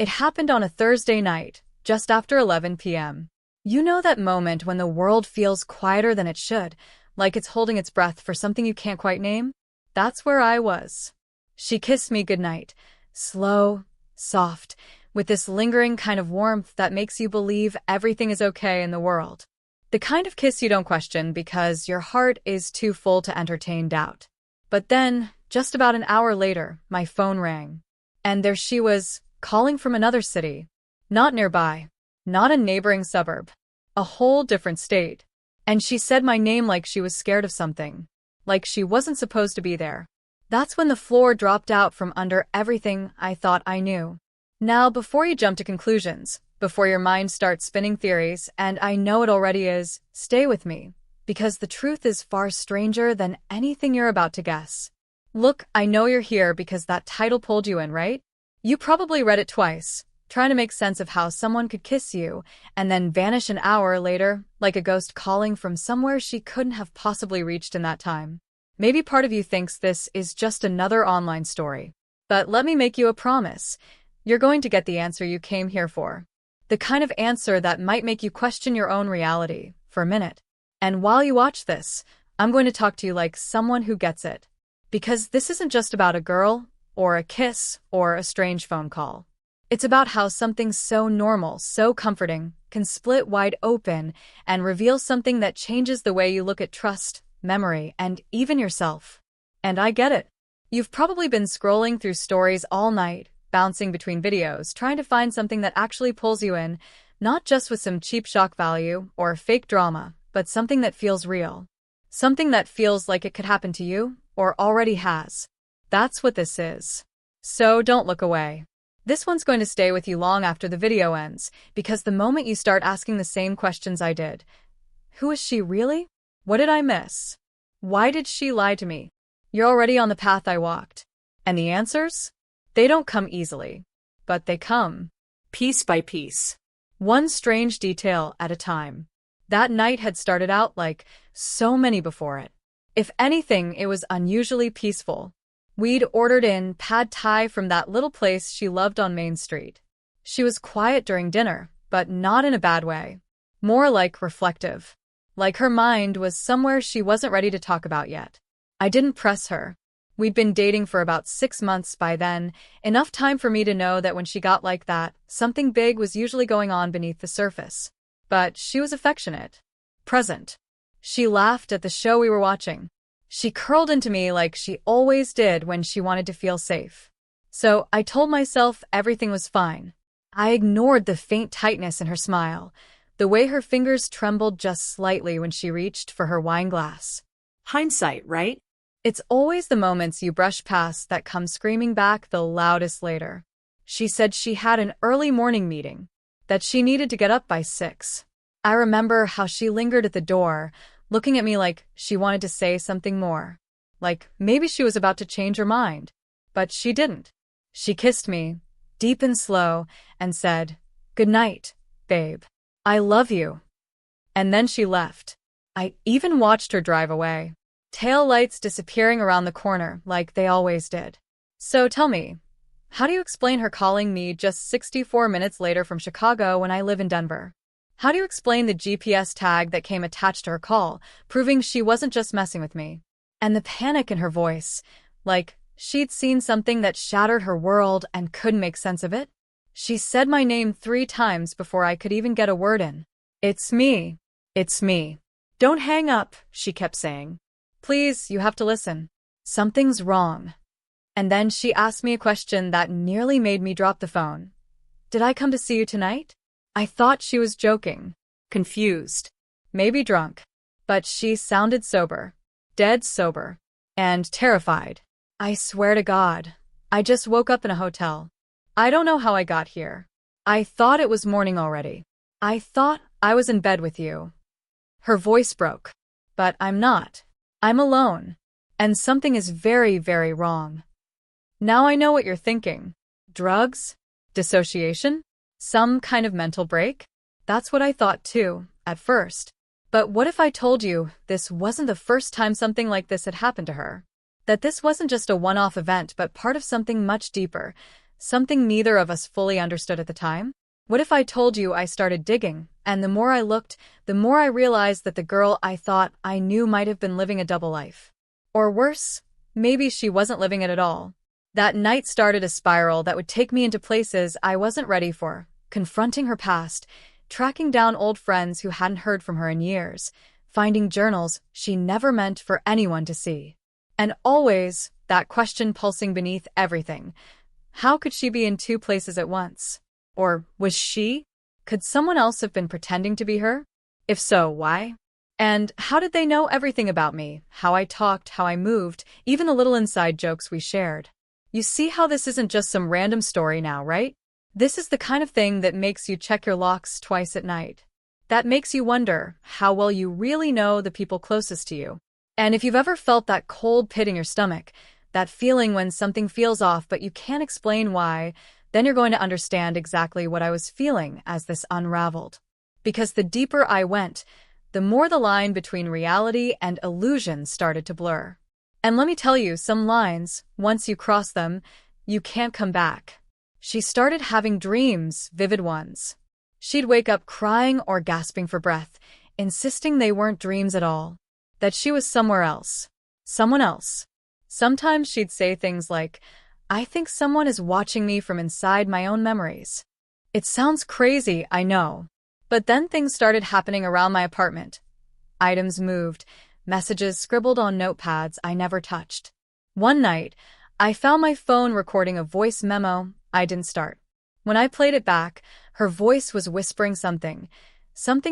It happened on a Thursday night, just after 11 p.m. You know that moment when the world feels quieter than it should, like it's holding its breath for something you can't quite name? That's where I was. She kissed me goodnight, slow, soft, with this lingering kind of warmth that makes you believe everything is okay in the world. The kind of kiss you don't question because your heart is too full to entertain doubt. But then, just about an hour later, my phone rang. And there she was, calling from another city. Not nearby. Not a neighboring suburb. A whole different state. And she said my name like she was scared of something. Like she wasn't supposed to be there. That's when the floor dropped out from under everything I thought I knew. Now, before you jump to conclusions, before your mind starts spinning theories, and I know it already is, stay with me. Because the truth is far stranger than anything you're about to guess. Look, I know you're here because that title pulled you in, right? You probably read it twice, trying to make sense of how someone could kiss you and then vanish an hour later, like a ghost calling from somewhere she couldn't have possibly reached in that time. Maybe part of you thinks this is just another online story. But let me make you a promise. You're going to get the answer you came here for. The kind of answer that might make you question your own reality for a minute. And while you watch this, I'm going to talk to you like someone who gets it. Because this isn't just about a girl, or a kiss, or a strange phone call. It's about how something so normal, so comforting, can split wide open and reveal something that changes the way you look at trust, memory, and even yourself. And I get it. You've probably been scrolling through stories all night, bouncing between videos, trying to find something that actually pulls you in, not just with some cheap shock value or fake drama, but something that feels real. Something that feels like it could happen to you, or already has. That's what this is. So don't look away. This one's going to stay with you long after the video ends, because the moment you start asking the same questions I did, who is she really? What did I miss? Why did she lie to me? You're already on the path I walked. And the answers? They don't come easily. But they come. Piece by piece. One strange detail at a time. That night had started out like so many before it. If anything, it was unusually peaceful. We'd ordered in pad thai from that little place she loved on Main Street. She was quiet during dinner, but not in a bad way. More like reflective. Like her mind was somewhere she wasn't ready to talk about yet. I didn't press her. We'd been dating for about 6 months by then, enough time for me to know that when she got like that, something big was usually going on beneath the surface. But she was affectionate. Present. She laughed at the show we were watching. She curled into me like she always did when she wanted to feel safe. So I told myself everything was fine. I ignored the faint tightness in her smile, the way her fingers trembled just slightly when she reached for her wine glass. Hindsight, right? It's always the moments you brush past that come screaming back the loudest later. She said she had an early morning meeting, that she needed to get up by 6. I remember how she lingered at the door, looking at me like she wanted to say something more. Like maybe she was about to change her mind. But she didn't. She kissed me, deep and slow, and said, "Good night, babe. I love you." And then she left. I even watched her drive away. Tail lights disappearing around the corner like they always did. So tell me, how do you explain her calling me just 64 minutes later from Chicago when I live in Denver? How do you explain the GPS tag that came attached to her call, proving she wasn't just messing with me? And the panic in her voice, like she'd seen something that shattered her world and couldn't make sense of it? She said my name 3 times before I could even get a word in. "It's me. It's me. Don't hang up," she kept saying. "Please, you have to listen. Something's wrong." And then she asked me a question that nearly made me drop the phone. "Did I come to see you tonight?" I thought she was joking, confused, maybe drunk, but she sounded sober, dead sober, and terrified. I swear to God, I just woke up in a hotel. I don't know how I got here. I thought it was morning already. I thought I was in bed with you. Her voice broke. But I'm not. I'm alone. And something is very, very wrong. Now I know what you're thinking. Drugs? Dissociation? Some kind of mental break? That's what I thought too, at first. But what if I told you this wasn't the first time something like this had happened to her? That this wasn't just a one-off event but part of something much deeper, something neither of us fully understood at the time? What if I told you I started digging, and the more I looked, the more I realized that the girl I thought I knew might have been living a double life? Or worse, maybe she wasn't living it at all. That night started a spiral that would take me into places I wasn't ready for, confronting her past, tracking down old friends who hadn't heard from her in years, finding journals she never meant for anyone to see. And always, that question pulsing beneath everything. How could she be in two places at once? Or was she? Could someone else have been pretending to be her? If so, why? And how did they know everything about me? How I talked, how I moved, even the little inside jokes we shared. You see how this isn't just some random story now, right? This is the kind of thing that makes you check your locks twice at night. That makes you wonder how well you really know the people closest to you. And if you've ever felt that cold pit in your stomach, that feeling when something feels off but you can't explain why, then you're going to understand exactly what I was feeling as this unraveled. Because the deeper I went, the more the line between reality and illusion started to blur. And let me tell you, some lines, once you cross them, you can't come back. She started having dreams, vivid ones. She'd wake up crying or gasping for breath, insisting they weren't dreams at all, that she was somewhere else, someone else. Sometimes she'd say things like, "I think someone is watching me from inside my own memories." It sounds crazy, I know. But then things started happening around my apartment. Items moved, messages scribbled on notepads I never touched. One night, I found my phone recording a voice memo I didn't start. When I played it back, her voice was whispering something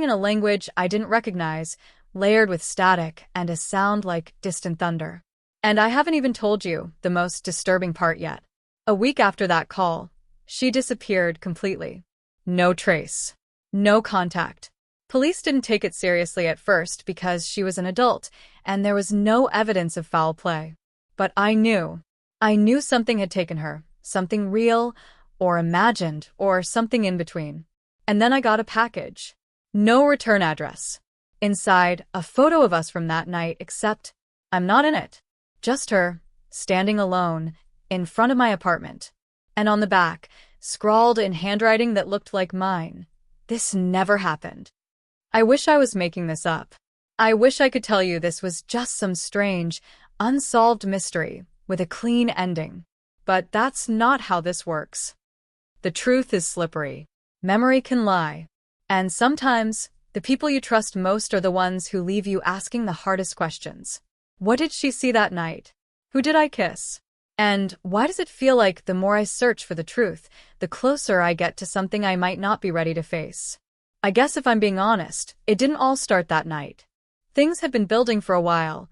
in a language I didn't recognize, layered with static and a sound like distant thunder. And I haven't even told you the most disturbing part yet. A week after that call, she disappeared completely. No trace. No contact. Police didn't take it seriously at first because she was an adult, and there was no evidence of foul play. But I knew. I knew something had taken her, something real, or imagined, or something in between. And then I got a package. No return address. Inside, a photo of us from that night, except I'm not in it. Just her, standing alone, in front of my apartment. And on the back, scrawled in handwriting that looked like mine, "This never happened." I wish I was making this up. I wish I could tell you this was just some strange, unsolved mystery with a clean ending. But that's not how this works. The truth is slippery. Memory can lie. And sometimes, the people you trust most are the ones who leave you asking the hardest questions. What did she see that night? Who did I kiss? And why does it feel like the more I search for the truth, the closer I get to something I might not be ready to face? I guess if I'm being honest, it didn't all start that night. Things had been building for a while,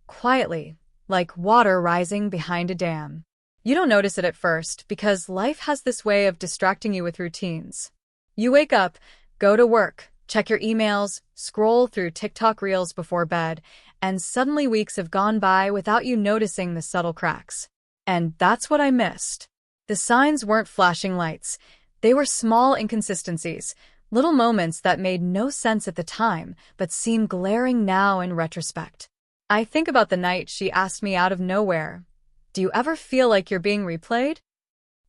quietly, like water rising behind a dam. You don't notice it at first because life has this way of distracting you with routines. You wake up, go to work, check your emails, scroll through TikTok reels before bed, and suddenly weeks have gone by without you noticing the subtle cracks. And that's what I missed. The signs weren't flashing lights. They were small inconsistencies, little moments that made no sense at the time but seem glaring now in retrospect. I think about the night she asked me out of nowhere, "Do you ever feel like you're being replayed?"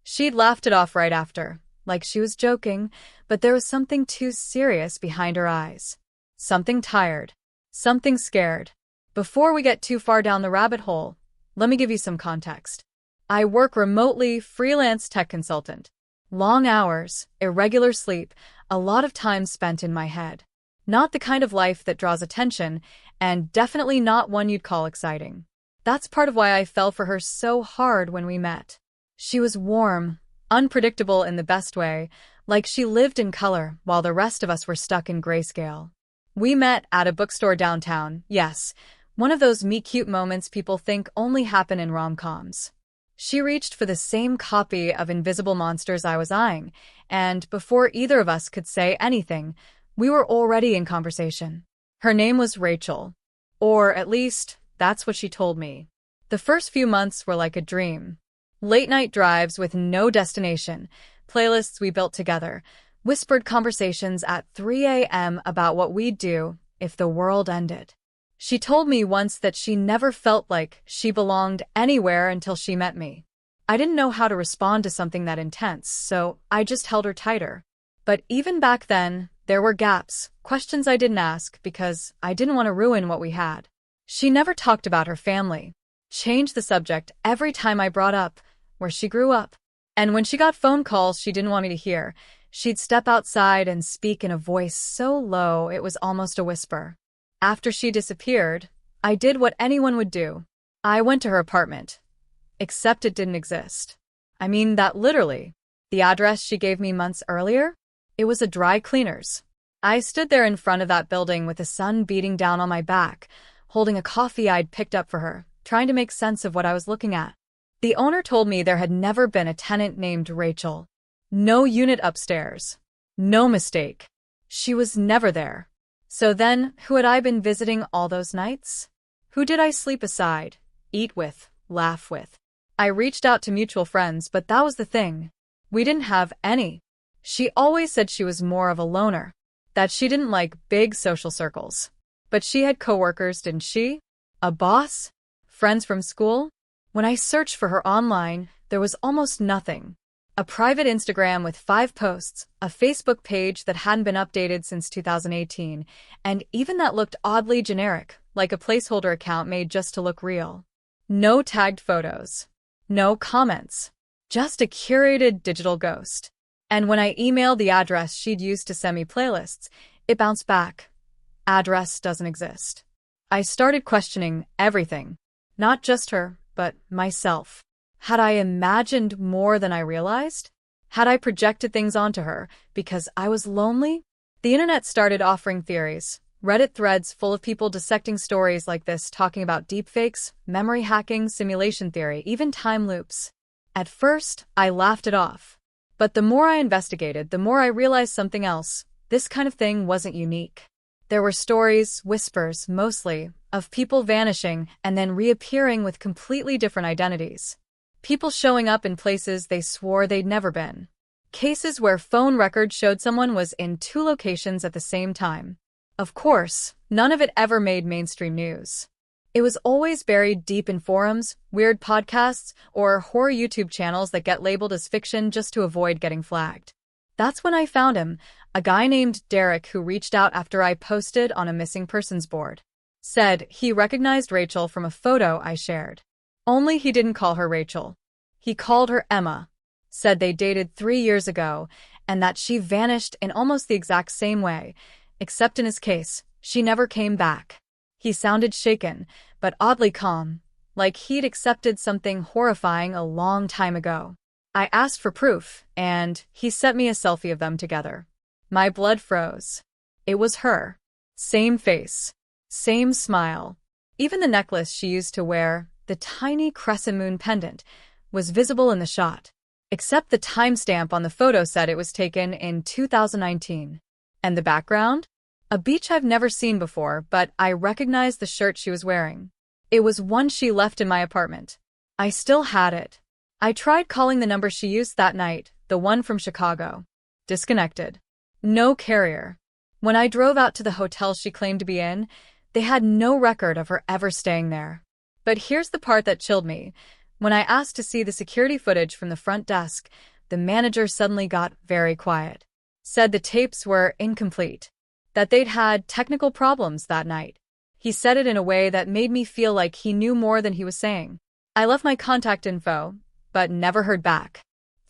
She'd laughed it off right after, like she was joking, but there was something too serious behind her eyes. Something tired. Something scared. Before we get too far down the rabbit hole, let me give you some context. I work remotely, freelance tech consultant. Long hours, irregular sleep, a lot of time spent in my head. Not the kind of life that draws attention, and definitely not one you'd call exciting. That's part of why I fell for her so hard when we met. She was warm, unpredictable in the best way, like she lived in color while the rest of us were stuck in grayscale. We met at a bookstore downtown, yes, one of those meet-cute moments people think only happen in rom-coms. She reached for the same copy of Invisible Monsters I was eyeing, and before either of us could say anything, we were already in conversation. Her name was Rachel. Or at least, that's what she told me. The first few months were like a dream. Late-night drives with no destination, playlists we built together, whispered conversations at 3 a.m. about what we'd do if the world ended. She told me once that she never felt like she belonged anywhere until she met me. I didn't know how to respond to something that intense, so I just held her tighter. But even back then, there were gaps, questions I didn't ask because I didn't want to ruin what we had. She never talked about her family. Changed the subject every time I brought up where she grew up. And when she got phone calls she didn't want me to hear, she'd step outside and speak in a voice so low it was almost a whisper. After she disappeared, I did what anyone would do. I went to her apartment. Except it didn't exist. I mean that literally. The address she gave me months earlier? It was a dry cleaner's. I stood there in front of that building with the sun beating down on my back, holding a coffee I'd picked up for her, trying to make sense of what I was looking at. The owner told me there had never been a tenant named Rachel. No unit upstairs. No mistake. She was never there. So then, who had I been visiting all those nights? Who did I sleep beside, eat with, laugh with? I reached out to mutual friends, but that was the thing. We didn't have any. She always said she was more of a loner, that she didn't like big social circles. But she had coworkers, didn't she? A boss? Friends from school? When I searched for her online, there was almost nothing. A private Instagram with 5 posts, a Facebook page that hadn't been updated since 2018, and even that looked oddly generic, like a placeholder account made just to look real. No tagged photos. No comments. Just a curated digital ghost. And when I emailed the address she'd used to send me playlists, it bounced back. Address doesn't exist. I started questioning everything. Not just her, but myself. Had I imagined more than I realized? Had I projected things onto her because I was lonely? The internet started offering theories. Reddit threads full of people dissecting stories like this, talking about deepfakes, memory hacking, simulation theory, even time loops. At first, I laughed it off. But the more I investigated, the more I realized something else. This kind of thing wasn't unique. There were stories, whispers, mostly, of people vanishing and then reappearing with completely different identities. People showing up in places they swore they'd never been. Cases where phone records showed someone was in 2 locations at the same time. Of course, none of it ever made mainstream news. It was always buried deep in forums, weird podcasts, or horror YouTube channels that get labeled as fiction just to avoid getting flagged. That's when I found him, a guy named Derek who reached out after I posted on a missing persons board. Said he recognized Rachel from a photo I shared. Only he didn't call her Rachel. He called her Emma. Said they dated 3 years ago, and that she vanished in almost the exact same way, except in his case, she never came back. He sounded shaken, but oddly calm, like he'd accepted something horrifying a long time ago. I asked for proof, and he sent me a selfie of them together. My blood froze. It was her. Same face. Same smile. Even the necklace she used to wear, the tiny crescent moon pendant, was visible in the shot. Except the timestamp on the photo said it was taken in 2019. And the background? A beach I've never seen before, but I recognized the shirt she was wearing. It was one she left in my apartment. I still had it. I tried calling the number she used that night, the one from Chicago. Disconnected. No carrier. When I drove out to the hotel she claimed to be in, they had no record of her ever staying there. But here's the part that chilled me. When I asked to see the security footage from the front desk, the manager suddenly got very quiet. Said the tapes were incomplete. That they'd had technical problems that night. He said it in a way that made me feel like he knew more than he was saying. I left my contact info, but never heard back.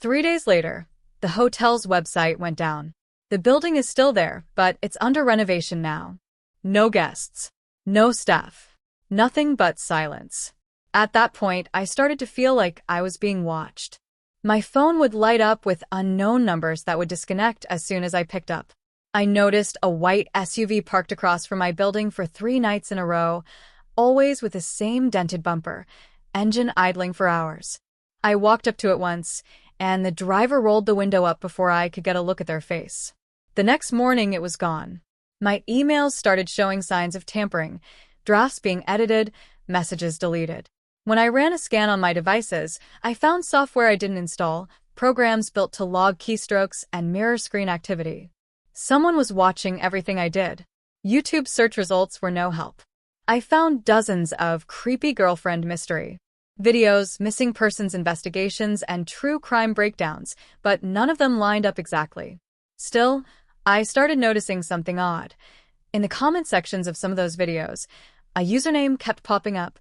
3 days later, the hotel's website went down. The building is still there, but it's under renovation now. No guests. No staff. Nothing but silence. At that point, I started to feel like I was being watched. My phone would light up with unknown numbers that would disconnect as soon as I picked up. I noticed a white SUV parked across from my building for 3 nights in a row, always with the same dented bumper, engine idling for hours. I walked up to it once, and the driver rolled the window up before I could get a look at their face. The next morning, it was gone. My emails started showing signs of tampering, drafts being edited, messages deleted. When I ran a scan on my devices, I found software I didn't install, programs built to log keystrokes and mirror screen activity. Someone was watching everything I did. YouTube search results were no help. I found dozens of creepy girlfriend mystery. Videos, missing persons investigations, and true crime breakdowns, but none of them lined up exactly. Still, I started noticing something odd. In the comment sections of some of those videos, a username kept popping up,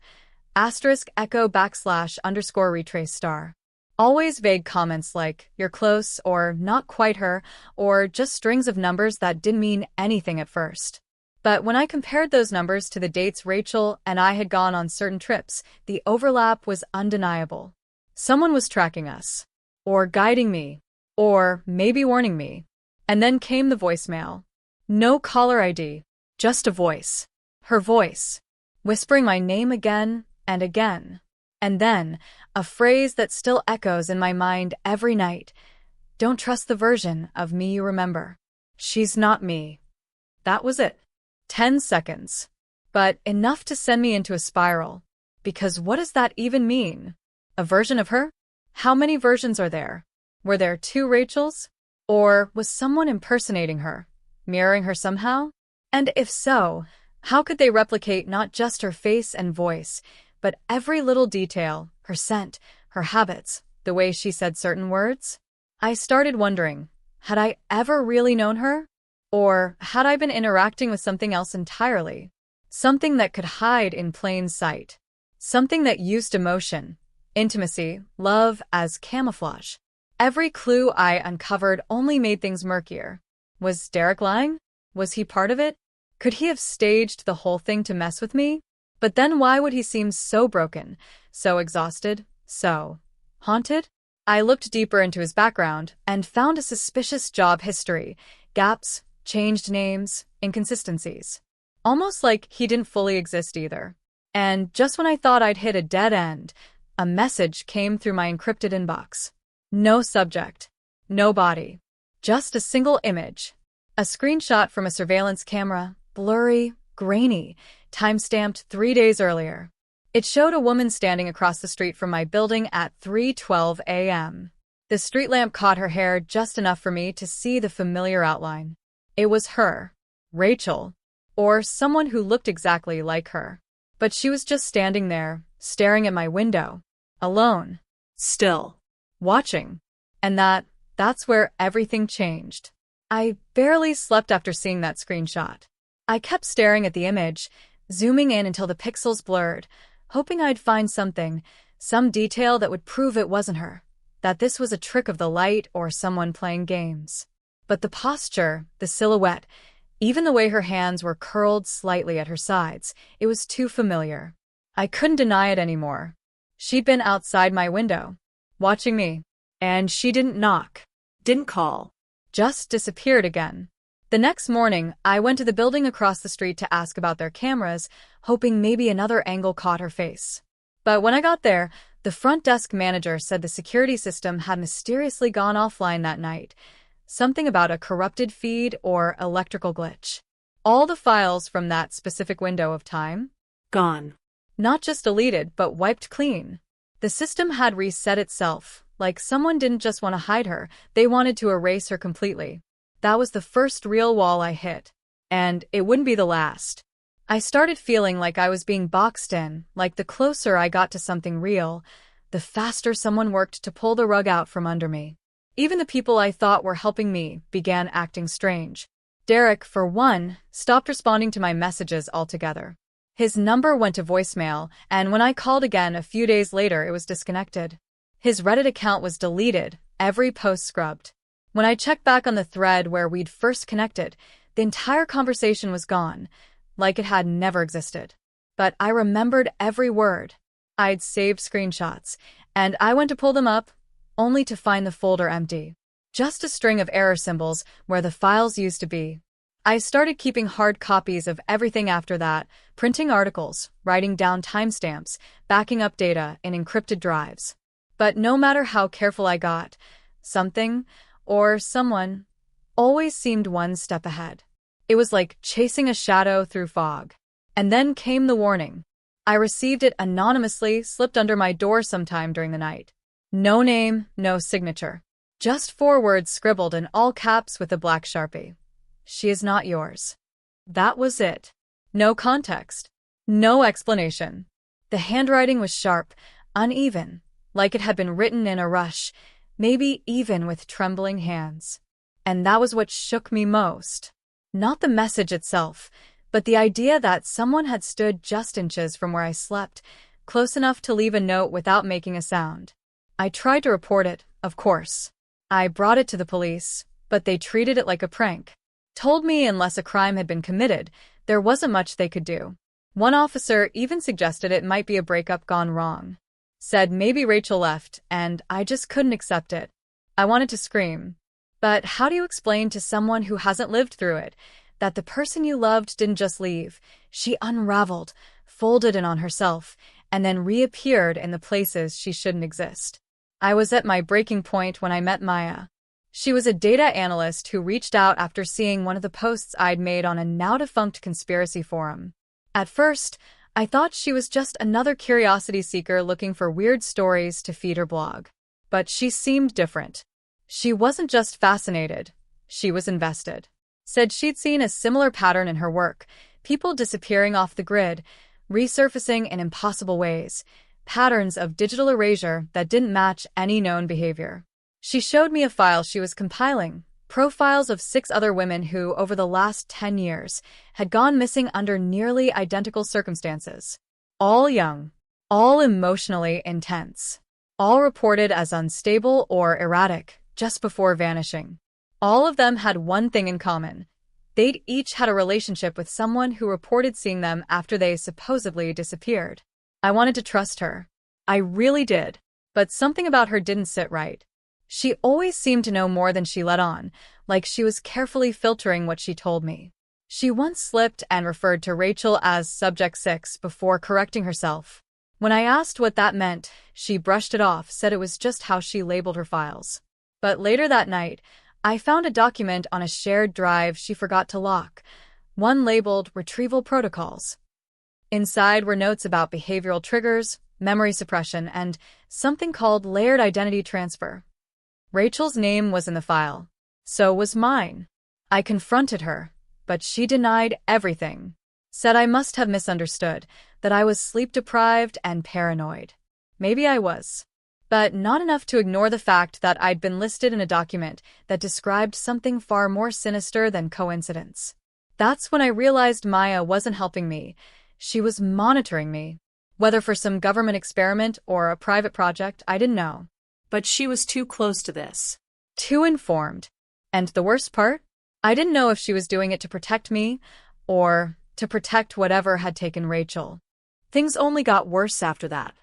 *echo _retrace star. Always vague comments like, you're close, or not quite her, or just strings of numbers that didn't mean anything at first. But when I compared those numbers to the dates Rachel and I had gone on certain trips, the overlap was undeniable. Someone was tracking us, or guiding me, or maybe warning me. And then came the voicemail. No caller ID, just a voice. Her voice, whispering my name again and again. And then, a phrase that still echoes in my mind every night. Don't trust the version of me you remember. She's not me. That was it. 10 seconds. But enough to send me into a spiral. Because what does that even mean? A version of her? How many versions are there? Were there 2 Rachels? Or was someone impersonating her? Mirroring her somehow? And if so, how could they replicate not just her face and voice, but every little detail, her scent, her habits, the way she said certain words? I started wondering, had I ever really known her? Or had I been interacting with something else entirely? Something that could hide in plain sight. Something that used emotion, intimacy, love as camouflage. Every clue I uncovered only made things murkier. Was Derek lying? Was he part of it? Could he have staged the whole thing to mess with me? But then why would he seem so broken, so exhausted, so haunted? I looked deeper into his background and found a suspicious job history, gaps, changed names, inconsistencies. Almost like he didn't fully exist either. And just when I thought I'd hit a dead end, a message came through my encrypted inbox. No subject, no body, just a single image. A screenshot from a surveillance camera, blurry, grainy, time-stamped 3 days earlier. It showed a woman standing across the street from my building at 3:12 a.m. The street lamp caught her hair just enough for me to see the familiar outline. It was her, Rachel, or someone who looked exactly like her. But she was just standing there, staring at my window, alone, still, watching. And that's where everything changed. I barely slept after seeing that screenshot. I kept staring at the image, zooming in until the pixels blurred, hoping I'd find something, some detail that would prove it wasn't her, that this was a trick of the light or someone playing games. But the posture, the silhouette, even the way her hands were curled slightly at her sides, it was too familiar. I couldn't deny it anymore. She'd been outside my window, watching me, and she didn't knock, didn't call, just disappeared again. The next morning, I went to the building across the street to ask about their cameras, hoping maybe another angle caught her face. But when I got there, the front desk manager said the security system had mysteriously gone offline that night. Something about a corrupted feed or electrical glitch. All the files from that specific window of time? Gone. Not just deleted, but wiped clean. The system had reset itself, like someone didn't just want to hide her, they wanted to erase her completely. That was the first real wall I hit. And it wouldn't be the last. I started feeling like I was being boxed in, like the closer I got to something real, the faster someone worked to pull the rug out from under me. Even the people I thought were helping me began acting strange. Derek, for one, stopped responding to my messages altogether. His number went to voicemail, and when I called again a few days later, it was disconnected. His Reddit account was deleted, every post scrubbed. When I checked back on the thread where we'd first connected, the entire conversation was gone, like it had never existed. But I remembered every word. I'd saved screenshots, and I went to pull them up, only to find the folder empty. Just a string of error symbols where the files used to be. I started keeping hard copies of everything after that, printing articles, writing down timestamps, backing up data in encrypted drives. But no matter how careful I got, something, or someone, always seemed one step ahead. It was like chasing a shadow through fog. And then came the warning. I received it anonymously, slipped under my door sometime during the night. No name, no signature. Just 4 words scribbled in all caps with a black Sharpie. She is not yours. That was it. No context. No explanation. The handwriting was sharp, uneven, like it had been written in a rush, maybe even with trembling hands. And that was what shook me most. Not the message itself, but the idea that someone had stood just inches from where I slept, close enough to leave a note without making a sound. I tried to report it, of course. I brought it to the police, but they treated it like a prank. Told me unless a crime had been committed, there wasn't much they could do. One officer even suggested it might be a breakup gone wrong. Said maybe Rachel left, and I just couldn't accept it. I wanted to scream. But how do you explain to someone who hasn't lived through it that the person you loved didn't just leave? She unraveled, folded in on herself, and then reappeared in the places she shouldn't exist. I was at my breaking point when I met Maya. She was a data analyst who reached out after seeing one of the posts I'd made on a now-defunct conspiracy forum. At first, I thought she was just another curiosity seeker looking for weird stories to feed her blog. But she seemed different. She wasn't just fascinated, she was invested. Said she'd seen a similar pattern in her work, people disappearing off the grid, resurfacing in impossible ways, patterns of digital erasure that didn't match any known behavior. She showed me a file she was compiling, profiles of 6 other women who, over the last 10 years, had gone missing under nearly identical circumstances. All young, all emotionally intense, all reported as unstable or erratic just before vanishing. All of them had one thing in common. They'd each had a relationship with someone who reported seeing them after they supposedly disappeared. I wanted to trust her. I really did. But something about her didn't sit right. She always seemed to know more than she let on, like she was carefully filtering what she told me. She once slipped and referred to Rachel as Subject 6 before correcting herself. When I asked what that meant, she brushed it off, said it was just how she labeled her files. But later that night, I found a document on a shared drive she forgot to lock, one labeled Retrieval Protocols. Inside were notes about behavioral triggers, memory suppression, and something called layered identity transfer. Rachel's name was in the file. So was mine. I confronted her, but she denied everything. Said I must have misunderstood, that I was sleep-deprived and paranoid. Maybe I was. But not enough to ignore the fact that I'd been listed in a document that described something far more sinister than coincidence. That's when I realized Maya wasn't helping me. She was monitoring me. Whether for some government experiment or a private project, I didn't know. But she was too close to this. Too informed. And the worst part? I didn't know if she was doing it to protect me or to protect whatever had taken Rachel. Things only got worse after that.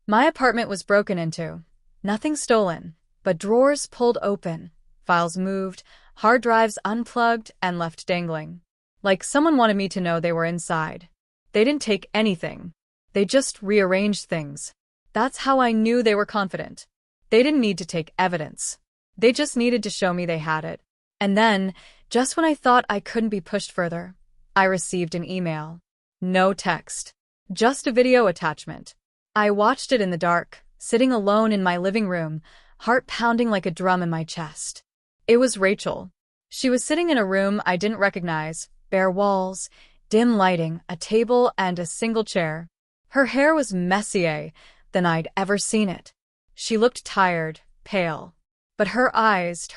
My apartment was broken into. Nothing stolen, but drawers pulled open, files moved, hard drives unplugged and left dangling. Like someone wanted me to know they were inside. They didn't take anything. They just rearranged things. That's how I knew they were confident. They didn't need to take evidence. They just needed to show me they had it. And then, just when I thought I couldn't be pushed further, I received an email. No text. Just a video attachment. I watched it in the dark, sitting alone in my living room, heart pounding like a drum in my chest. It was Rachel. She was sitting in a room I didn't recognize, bare walls, dim lighting, a table, and a single chair. Her hair was messier than I'd ever seen it. She looked tired, pale. But her eyes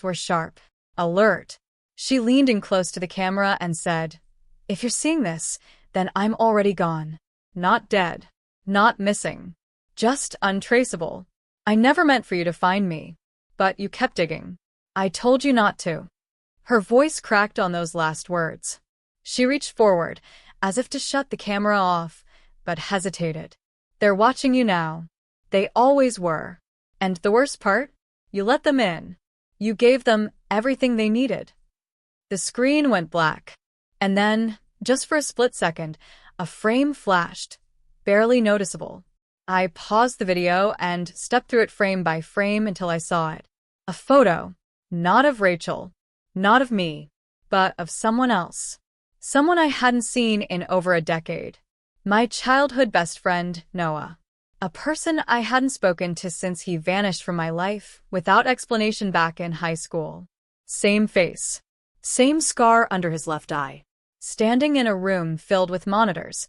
were sharp, alert. She leaned in close to the camera and said, "If you're seeing this, then I'm already gone. Not dead. Not missing. Just untraceable. I never meant for you to find me. But you kept digging. I told you not to." Her voice cracked on those last words. She reached forward, as if to shut the camera off, but hesitated. "They're watching you now. They always were. And the worst part? You let them in. You gave them everything they needed." The screen went black. And then, just for a split second, a frame flashed. Barely noticeable. I paused the video and stepped through it frame by frame until I saw it. A photo. Not of Rachel. Not of me. But of someone else. Someone I hadn't seen in over a decade. My childhood best friend, Noah. A person I hadn't spoken to since he vanished from my life without explanation back in high school. Same face. Same scar under his left eye. Standing in a room filled with monitors,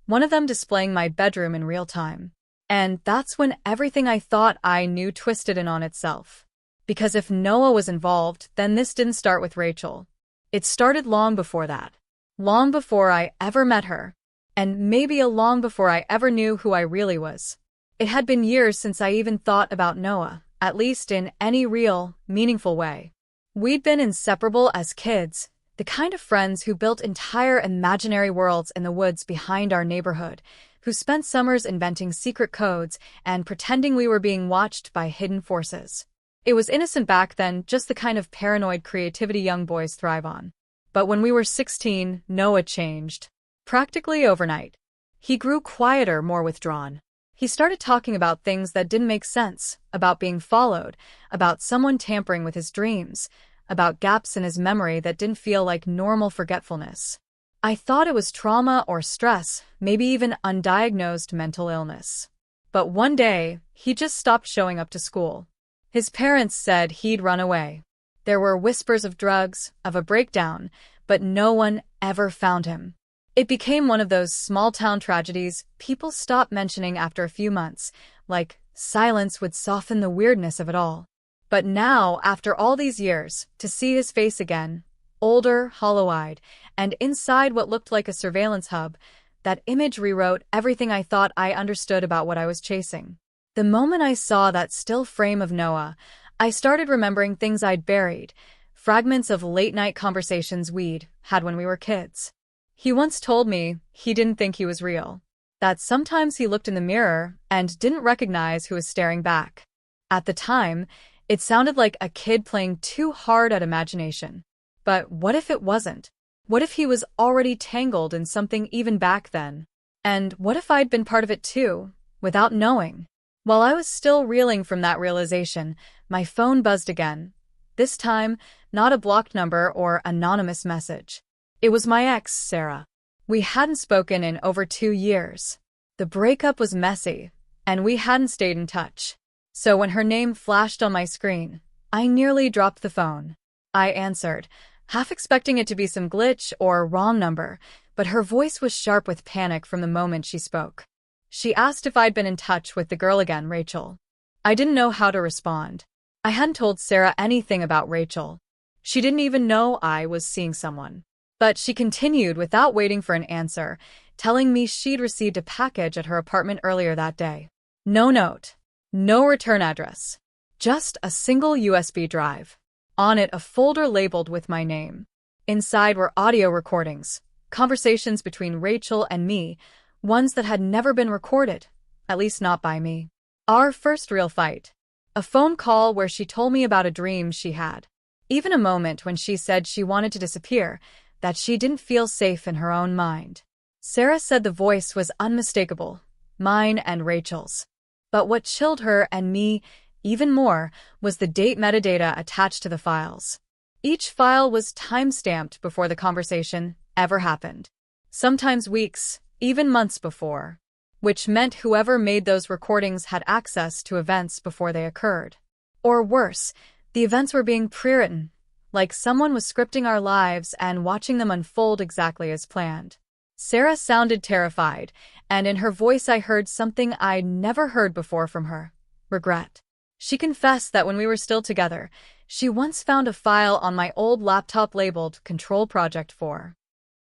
one of them displaying my bedroom in real time. And that's when everything I thought I knew twisted in on itself. Because if Noah was involved, then this didn't start with Rachel. It started long before that. Long before I ever met her. And maybe a long before I ever knew who I really was. It had been years since I even thought about Noah, at least in any real, meaningful way. We'd been inseparable as kids, the kind of friends who built entire imaginary worlds in the woods behind our neighborhood, who spent summers inventing secret codes and pretending we were being watched by hidden forces. It was innocent back then, just the kind of paranoid creativity young boys thrive on. But when we were 16, Noah changed. Practically overnight. He grew quieter, more withdrawn. He started talking about things that didn't make sense, about being followed, about someone tampering with his dreams, about gaps in his memory that didn't feel like normal forgetfulness. I thought it was trauma or stress, maybe even undiagnosed mental illness. But one day, he just stopped showing up to school. His parents said he'd run away. There were whispers of drugs, of a breakdown, but no one ever found him. It became one of those small-town tragedies people stopped mentioning after a few months, like silence would soften the weirdness of it all. But now, after all these years, to see his face again, older, hollow-eyed, and inside what looked like a surveillance hub, that image rewrote everything I thought I understood about what I was chasing. The moment I saw that still frame of Noah, I started remembering things I'd buried, fragments of late-night conversations we'd had when we were kids. He once told me he didn't think he was real, that sometimes he looked in the mirror and didn't recognize who was staring back. At the time, it sounded like a kid playing too hard at imagination. But what if it wasn't? What if he was already tangled in something even back then? And what if I'd been part of it too, without knowing? While I was still reeling from that realization, my phone buzzed again. This time, not a blocked number or anonymous message. It was my ex, Sarah. We hadn't spoken in over 2 years. The breakup was messy, and we hadn't stayed in touch. So when her name flashed on my screen, I nearly dropped the phone. I answered, half expecting it to be some glitch or wrong number, but her voice was sharp with panic from the moment she spoke. She asked if I'd been in touch with the girl again, Rachel. I didn't know how to respond. I hadn't told Sarah anything about Rachel. She didn't even know I was seeing someone. But she continued without waiting for an answer, telling me she'd received a package at her apartment earlier that day. No note. No return address. Just a single USB drive. On it, a folder labeled with my name. Inside were audio recordings, conversations between Rachel and me, ones that had never been recorded, at least not by me. Our first real fight. A phone call where she told me about a dream she had. Even a moment when she said she wanted to disappear, that she didn't feel safe in her own mind. Sarah said the voice was unmistakable, mine and Rachel's. But what chilled her and me even more was the date metadata attached to the files. Each file was time-stamped before the conversation ever happened. Sometimes weeks, even months before. Which meant whoever made those recordings had access to events before they occurred. Or worse, the events were being pre-written, like someone was scripting our lives and watching them unfold exactly as planned. Sarah sounded terrified, and in her voice I heard something I'd never heard before from her: regret. She confessed that when we were still together, she once found a file on my old laptop labeled Control Project 4.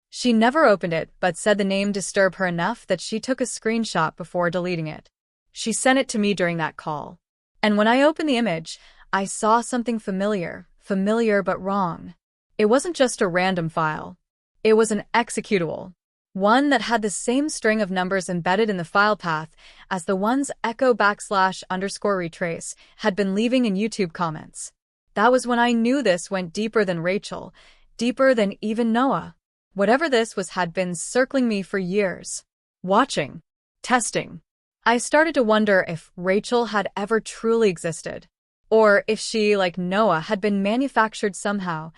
She never opened it, but said the name disturbed her enough that she took a screenshot before deleting it. She sent it to me during that call. And when I opened the image, I saw something familiar but wrong. It wasn't just a random file. It was an executable. One that had the same string of numbers embedded in the file path as the ones echo__retrace had been leaving in YouTube comments. That was when I knew this went deeper than Rachel, deeper than even Noah. Whatever this was had been circling me for years. Watching. Testing. I started to wonder if Rachel had ever truly existed. Or if she, like Noah, had been manufactured somehow,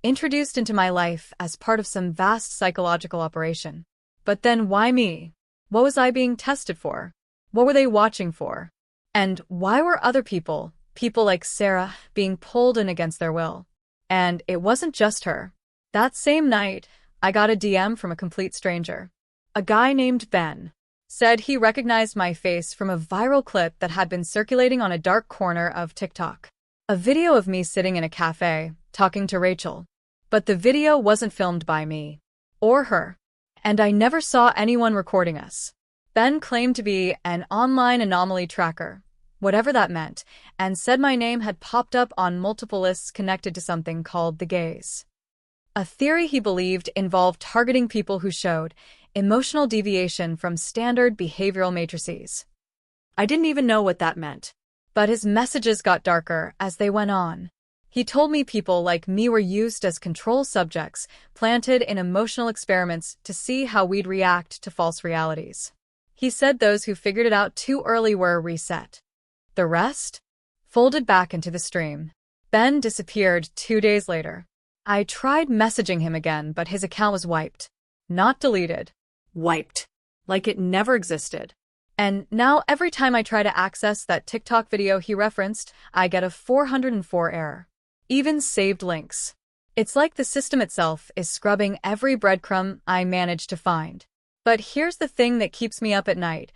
introduced into my life as part of some vast psychological operation. But then why me? What was I being tested for? What were they watching for? And why were other people like Sarah, being pulled in against their will? And it wasn't just her. That same night, I got a DM from a complete stranger. A guy named Ben. said he recognized my face from a viral clip that had been circulating on a dark corner of TikTok. A video of me sitting in a cafe, talking to Rachel. But the video wasn't filmed by me. Or her. And I never saw anyone recording us. Ben claimed to be an online anomaly tracker, whatever that meant, and said my name had popped up on multiple lists connected to something called the gaze. A theory he believed involved targeting people who showed emotional deviation from standard behavioral matrices. I didn't even know what that meant. But his messages got darker as they went on. He told me people like me were used as control subjects, planted in emotional experiments to see how we'd react to false realities. He said those who figured it out too early were reset. The rest? Folded back into the stream. Ben disappeared 2 days later. I tried messaging him again, but his account was wiped. Not deleted. Wiped. Like it never existed. And now every time I try to access that TikTok video he referenced, I get a 404 error. Even saved links. It's like the system itself is scrubbing every breadcrumb I manage to find. But here's the thing that keeps me up at night.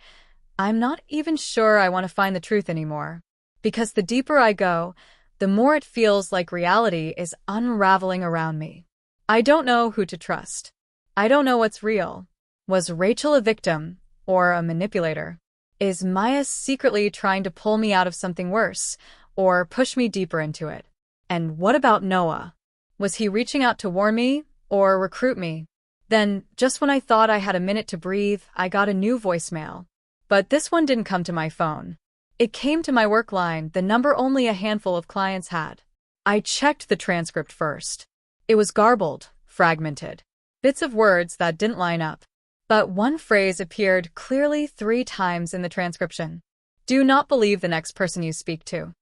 I'm not even sure I want to find the truth anymore. Because the deeper I go, the more it feels like reality is unraveling around me. I don't know who to trust. I don't know what's real. Was Rachel a victim? Or a manipulator? Is Maya secretly trying to pull me out of something worse, or push me deeper into it? And what about Noah? Was he reaching out to warn me, or recruit me? Then, just when I thought I had a minute to breathe, I got a new voicemail. But this one didn't come to my phone. It came to my work line, the number only a handful of clients had. I checked the transcript first. It was garbled, fragmented. Bits of words that didn't line up. But one phrase appeared clearly 3 times in the transcription. Do not believe the next person you speak to.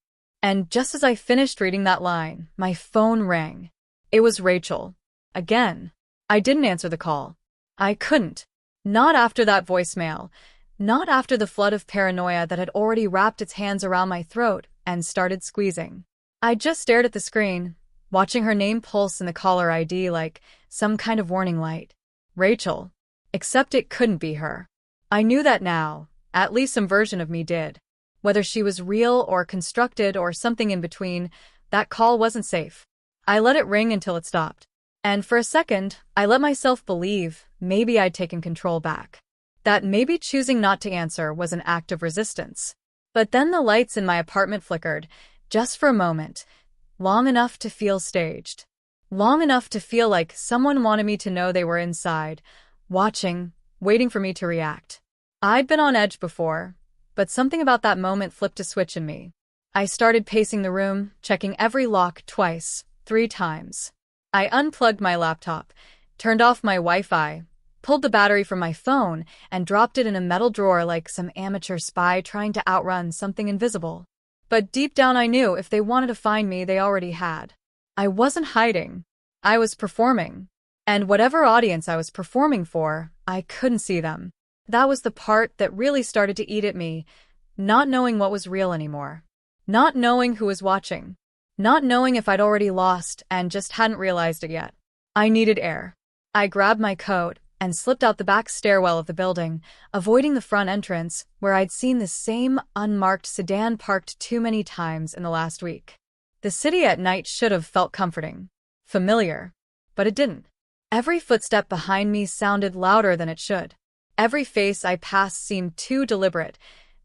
And just as I finished reading that line, my phone rang. It was Rachel. Again. I didn't answer the call. I couldn't. Not after that voicemail. Not after the flood of paranoia that had already wrapped its hands around my throat and started squeezing. I just stared at the screen, watching her name pulse in the caller ID like some kind of warning light. Rachel. Except it couldn't be her. I knew that now, at least some version of me did. Whether she was real or constructed or something in between, that call wasn't safe. I let it ring until it stopped. And for a second, I let myself believe maybe I'd taken control back. That maybe choosing not to answer was an act of resistance. But then the lights in my apartment flickered, just for a moment, long enough to feel staged. Long enough to feel like someone wanted me to know they were inside, watching, waiting for me to react. I'd been on edge before, but something about that moment flipped a switch in me. I started pacing the room, checking every lock twice, 3 times. I unplugged my laptop, turned off my Wi-Fi, pulled the battery from my phone, and dropped it in a metal drawer like some amateur spy trying to outrun something invisible. But deep down I knew if they wanted to find me, they already had. I wasn't hiding. I was performing. And whatever audience I was performing for, I couldn't see them. That was the part that really started to eat at me, not knowing what was real anymore. Not knowing who was watching. Not knowing if I'd already lost and just hadn't realized it yet. I needed air. I grabbed my coat and slipped out the back stairwell of the building, avoiding the front entrance where I'd seen the same unmarked sedan parked too many times in the last week. The city at night should have felt comforting, familiar, but it didn't. Every footstep behind me sounded louder than it should. Every face I passed seemed too deliberate,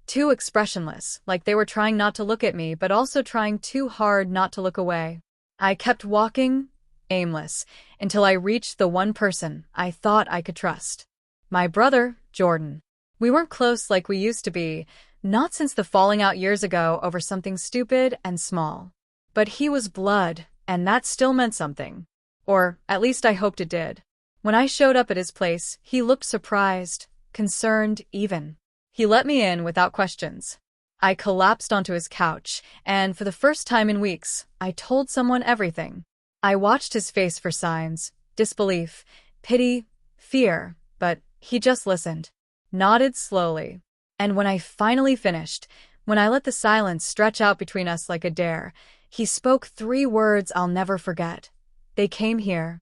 too expressionless, like they were trying not to look at me but also trying too hard not to look away. I kept walking, aimless, until I reached the one person I thought I could trust. My brother, Jordan. We weren't close like we used to be, not since the falling out years ago over something stupid and small. But he was blood, and that still meant something. Or, at least I hoped it did. When I showed up at his place, he looked surprised, concerned even. He let me in without questions. I collapsed onto his couch, and for the first time in weeks, I told someone everything. I watched his face for signs, disbelief, pity, fear, but he just listened, nodded slowly. And when I finally finished, when I let the silence stretch out between us like a dare, he spoke 3 words I'll never forget. They came here.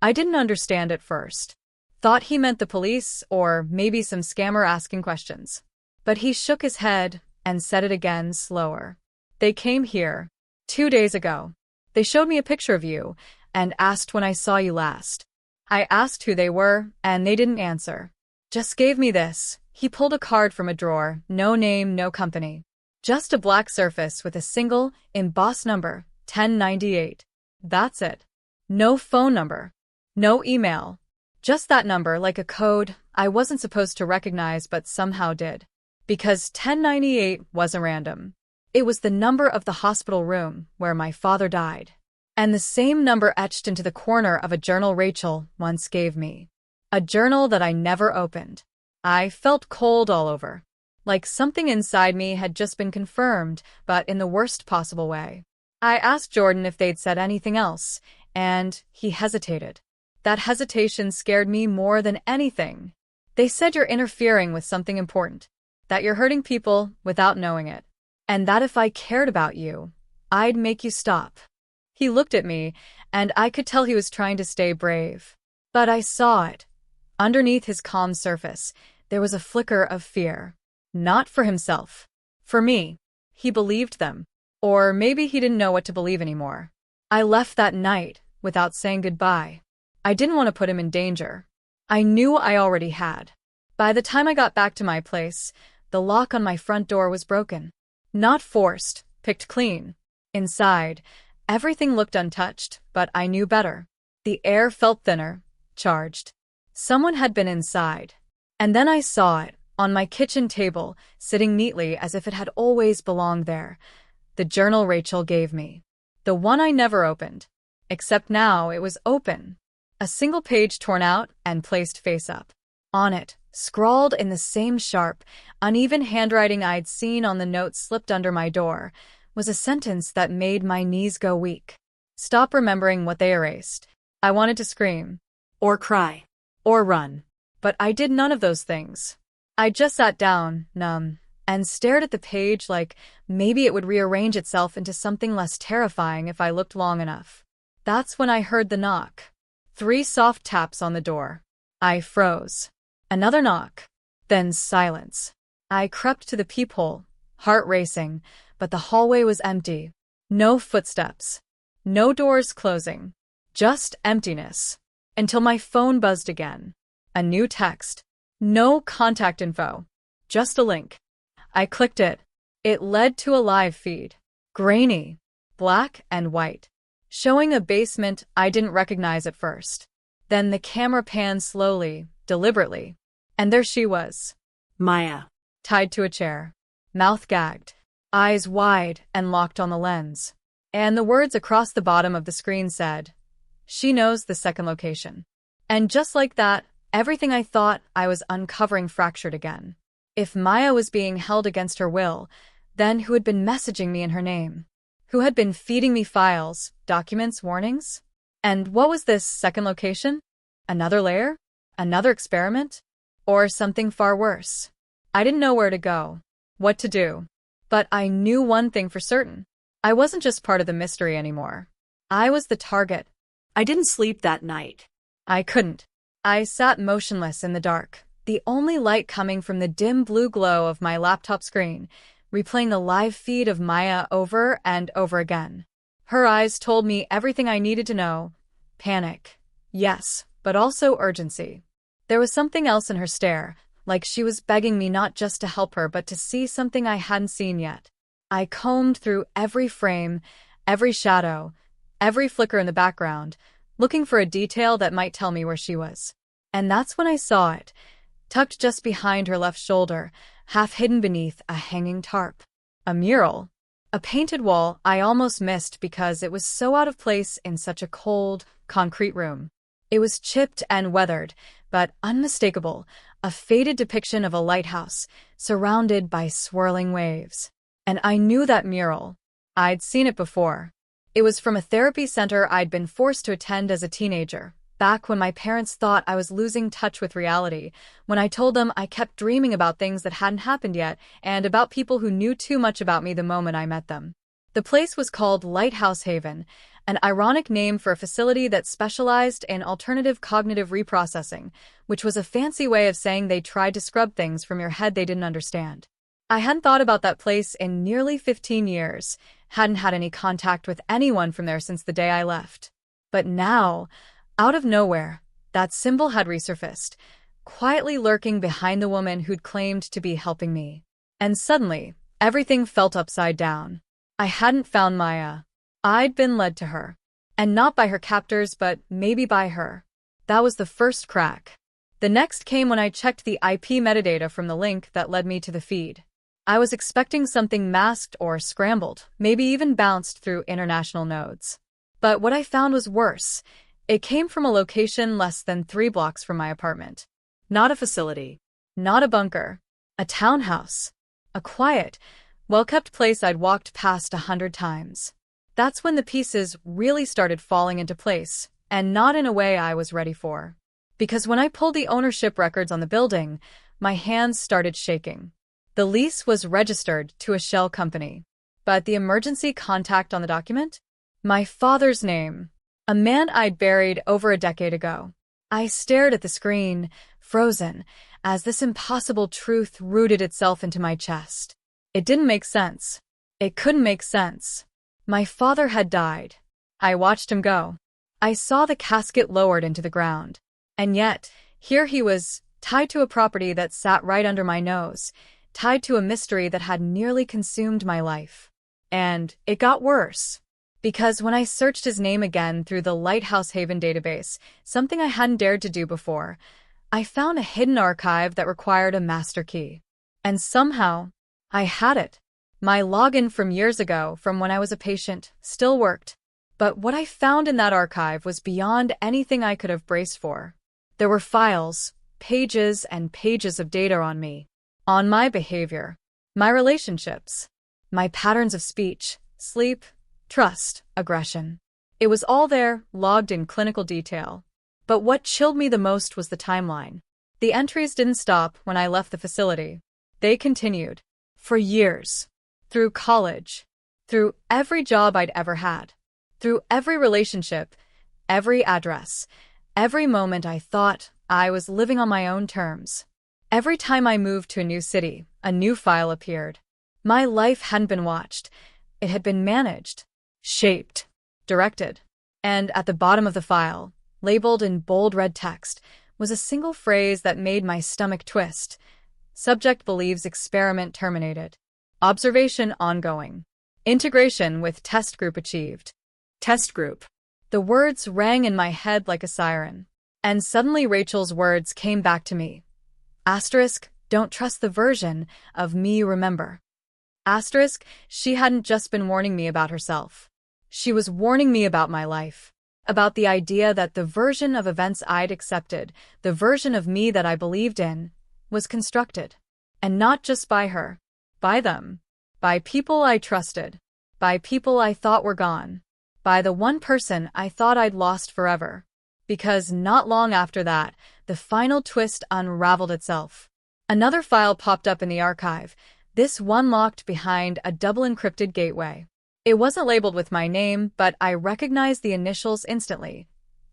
I didn't understand at first. Thought he meant the police or maybe some scammer asking questions. But he shook his head and said it again, slower. They came here 2 days ago. They showed me a picture of you and asked when I saw you last. I asked who they were, and they didn't answer. Just gave me this. He pulled a card from a drawer, no name, no company. Just a black surface with a single, embossed number, 1098. That's it. No phone number. No email. Just that number, like a code I wasn't supposed to recognize but somehow did. Because 1098 wasn't random. It was the number of the hospital room where my father died. And the same number etched into the corner of a journal Rachel once gave me. A journal that I never opened. I felt cold all over. Like something inside me had just been confirmed, but in the worst possible way. I asked Jordan if they'd said anything else, and he hesitated. That hesitation scared me more than anything. They said you're interfering with something important. That you're hurting people without knowing it. And that if I cared about you, I'd make you stop. He looked at me, and I could tell he was trying to stay brave. But I saw it. Underneath his calm surface, there was a flicker of fear. Not for himself. For me. He believed them. Or maybe he didn't know what to believe anymore. I left that night without saying goodbye. I didn't want to put him in danger. I knew I already had. By the time I got back to my place, the lock on my front door was broken. Not forced, picked clean. Inside, everything looked untouched, but I knew better. The air felt thinner, charged. Someone had been inside. And then I saw it, on my kitchen table, sitting neatly as if it had always belonged there. The journal Rachel gave me. The one I never opened. Except now it was open. A single page torn out and placed face up. On it, scrawled in the same sharp, uneven handwriting I'd seen on the note slipped under my door, was a sentence that made my knees go weak. Stop remembering what they erased. I wanted to scream. Or cry. Or run. But I did none of those things. I just sat down, numb, and stared at the page like maybe it would rearrange itself into something less terrifying if I looked long enough. That's when I heard the knock. 3 soft taps on the door. I froze. Another knock. Then silence. I crept to the peephole, heart racing, but the hallway was empty. No footsteps. No doors closing. Just emptiness. Until my phone buzzed again. A new text. No contact info. Just a link. I clicked it. It led to a live feed. Grainy. Black and white. Showing a basement I didn't recognize at first. Then the camera panned slowly, deliberately. And there she was. Maya. Tied to a chair. Mouth gagged. Eyes wide and locked on the lens. And the words across the bottom of the screen said, "She knows the second location." And just like that, everything I thought I was uncovering fractured again. If Maya was being held against her will, then who had been messaging me in her name? Who had been feeding me files, documents, warnings? And what was this second location? Another layer? Another experiment? Or something far worse? I didn't know where to go, what to do. But I knew one thing for certain. I wasn't just part of the mystery anymore. I was the target. I didn't sleep that night. I couldn't. I sat motionless in the dark, the only light coming from the dim blue glow of my laptop screen, replaying the live feed of Maya over and over again. Her eyes told me everything I needed to know. Panic. Yes, but also urgency. There was something else in her stare, like she was begging me not just to help her but to see something I hadn't seen yet. I combed through every frame, every shadow, every flicker in the background, looking for a detail that might tell me where she was. And that's when I saw it, tucked just behind her left shoulder, half hidden beneath a hanging tarp. A mural. A painted wall I almost missed because it was so out of place in such a cold, concrete room. It was chipped and weathered, but unmistakable, a faded depiction of a lighthouse, surrounded by swirling waves. And I knew that mural. I'd seen it before. It was from a therapy center I'd been forced to attend as a teenager, back when my parents thought I was losing touch with reality, when I told them I kept dreaming about things that hadn't happened yet, and about people who knew too much about me the moment I met them. The place was called Lighthouse Haven, an ironic name for a facility that specialized in alternative cognitive reprocessing, which was a fancy way of saying they tried to scrub things from your head they didn't understand. I hadn't thought about that place in nearly 15 years, hadn't had any contact with anyone from there since the day I left. But now, out of nowhere, that symbol had resurfaced, quietly lurking behind the woman who'd claimed to be helping me. And suddenly, everything felt upside down. I hadn't found Maya. I'd been led to her. And not by her captors, but maybe by her. That was the first crack. The next came when I checked the IP metadata from the link that led me to the feed. I was expecting something masked or scrambled, maybe even bounced through international nodes. But what I found was worse. It came from a location less than 3 blocks from my apartment. Not a facility. Not a bunker. A townhouse. A quiet, well-kept place I'd walked past 100 times. That's when the pieces really started falling into place, and not in a way I was ready for. Because when I pulled the ownership records on the building, my hands started shaking. The lease was registered to a shell company. But the emergency contact on the document? My father's name. A man I'd buried over a decade ago. I stared at the screen, frozen, as this impossible truth rooted itself into my chest. It didn't make sense. It couldn't make sense. My father had died. I watched him go. I saw the casket lowered into the ground. And yet, here he was, tied to a property that sat right under my nose, tied to a mystery that had nearly consumed my life. And it got worse. Because when I searched his name again through the Lighthouse Haven database, something I hadn't dared to do before, I found a hidden archive that required a master key. And somehow, I had it. My login from years ago, from when I was a patient, still worked. But what I found in that archive was beyond anything I could have braced for. There were files, pages and pages of data on me, on my behavior, my relationships, my patterns of speech, sleep, trust, aggression. It was all there, logged in clinical detail. But what chilled me the most was the timeline. The entries didn't stop when I left the facility. They continued. For years. Through college. Through every job I'd ever had. Through every relationship. Every address. Every moment I thought I was living on my own terms. Every time I moved to a new city, a new file appeared. My life hadn't been watched. It had been managed. Shaped, directed. And at the bottom of the file, labeled in bold red text, was a single phrase that made my stomach twist. Subject believes experiment terminated. Observation ongoing. Integration with test group achieved. Test group. The words rang in my head like a siren. And suddenly Rachel's words came back to me. Asterisk, don't trust the version of me you remember. Asterisk, she hadn't just been warning me about herself. She was warning me about my life, about the idea that the version of events I'd accepted, the version of me that I believed in, was constructed. And not just by her. By them. By people I trusted. By people I thought were gone. By the one person I thought I'd lost forever. Because not long after that, the final twist unraveled itself. Another file popped up in the archive, this one locked behind a double-encrypted gateway. It wasn't labeled with my name, but I recognized the initials instantly.